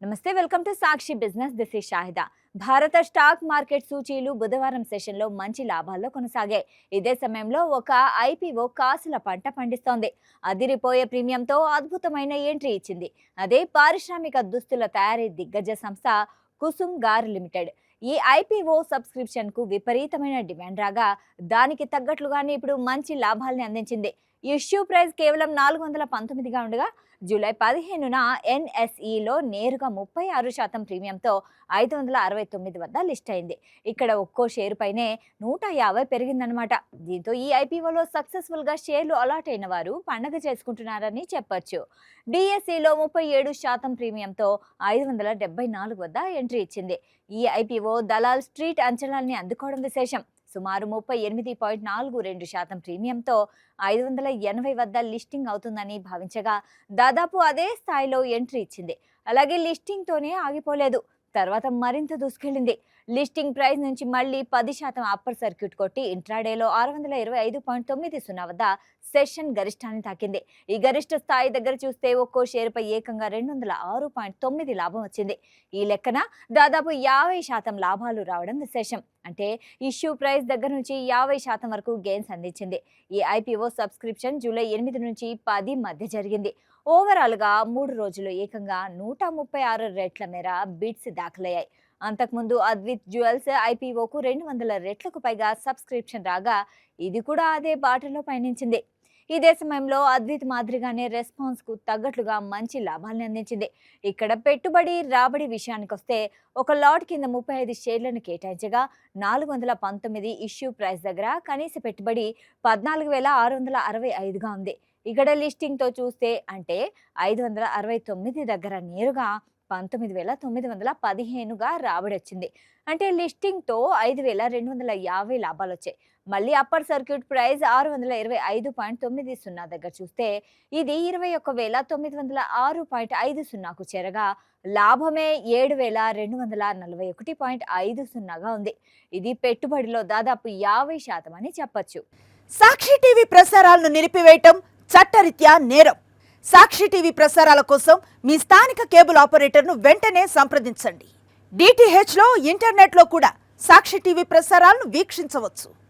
నమస్తే, welcome to Sakshi business. This is Shahida. భారత stock market సూచీలు బుధవారం సెషన్లో మంచి లాభాల్లో కొనసాగాయి. ఇదే సమయంలో ఒక ఐపీఓ కాసుల పంట పండిస్తోంది. అదిరిపోయే ప్రీమియంతో అద్భుతమైన ఎంట్రీ ఇచ్చింది. అదే పారిశ్రామిక దుస్తుల తయారీ దిగ్గజ సంస్థ కుసుమ్ గార్ లిమిటెడ్. ఈ ఐపీఓ సబ్స్క్రిప్షన్ కు విపరీతమైన డిమాండ్ రాగా దానికి తగ్గట్లుగానే ఇప్పుడు మంచి లాభాల్ని అందించింది. ఇష్యూ ప్రైస్ కేవలం 419గా ఉండగా జూలై 15న ఎన్ఎస్ఈలో నేరుగా 36% ప్రీమియంతో 569 వద్ద లిస్ట్ అయింది. ఇక్కడ ఒక్కో షేరు పైనే 150 పెరిగిందనమాట. దీంతో ఈ ఐపీఓలో సక్సెస్ఫుల్ గా షేర్లు అలాట్ అయిన వారు పండగ చేసుకుంటున్నారని చెప్పొచ్చు. డిఎస్ఈలో 37% ప్రీమియంతో 574 వద్ద ఎంట్రీ ఇచ్చింది. ఈ ఐపీఓ దలాల్ స్ట్రీట్ అంచనాల్ని అందుకోవడం విశేషం. సుమారు 38.42% ప్రీమియంతో 580 వద్ద లిస్టింగ్ అవుతుందని భావించగా దాదాపు అదే స్థాయిలో ఎంట్రీ ఇచ్చింది. అలాగే లిస్టింగ్తోనే ఆగిపోలేదు, తర్వాత మరింత దూసుకెళ్లింది. లిస్టింగ్ ప్రైస్ నుంచి మళ్ళీ 10% అప్పర్ సర్క్యూట్ కొట్టి ఇంట్రాడేలో 625.90 వద్ద సెషన్ గరిష్టాన్ని తాకింది. ఈ గరిష్ట స్థాయి దగ్గర చూస్తే ఒక్కో షేరుపై ఏకంగా 206.9 లాభం వచ్చింది. ఈ లెక్కన దాదాపు 50% లాభాలు రావడం విశేషం. అంటే ఇష్యూ ప్రైస్ దగ్గర నుంచి 50% వరకు గెయిన్స్ అందించింది. ఈ ఐపీఓ సబ్స్క్రిప్షన్ జూలై 8 నుంచి 10 మధ్య జరిగింది. ఓవరాల్ గా 3 రోజులు ఏకంగా 136 రెట్ల మేర బిడ్స్ దాఖలయ్యాయి. అంతకుముందు అద్విత్ జ్యువెల్స్ ఐపీఓకు 200 రెట్లకు పైగా సబ్స్క్రిప్షన్ రాగా ఇది కూడా అదే బాటలో పయనించింది. ఇదే సమయంలో అద్విత్ మాదిరిగానే రెస్పాన్స్ కు తగ్గట్లుగా మంచి లాభాల్ని అందించింది. ఇక్కడ పెట్టుబడి రాబడి విషయానికొస్తే ఒక లాట్ కింద 35 షేర్లను కేటాయించగా 419 ఇష్యూ ప్రైస్ దగ్గర కనీస పెట్టుబడి 14,665గా ఉంది. ఇక్కడ లిస్టింగ్ తో చూస్తే అంటే 569 దగ్గర నేరుగా 19,915గా రాబడి వచ్చింది. అంటే లిస్టింగ్ తో 5,250 లాభాలు వచ్చాయి. మళ్ళీ అప్పర్ సర్క్యూట్ ప్రైస్ 625.90 దగ్గర చూస్తే ఇది 21,906.50కు చేరగా లాభమే 7,241.50గా ఉంది. ఇది పెట్టుబడిలో దాదాపు 50% అని చెప్పొచ్చు. సాక్షి టీవీ ప్రసారాలను నిలిపివేయటం చట్టరీత్యా నేరం. సాక్షి టీవీ ప్రసారాల కోసం మీ స్థానిక కేబుల్ ఆపరేటర్ను వెంటనే సంప్రదించండి. డిటిహెచ్లో ఇంటర్నెట్లో కూడా సాక్షి టీవీ ప్రసారాలను వీక్షించవచ్చు.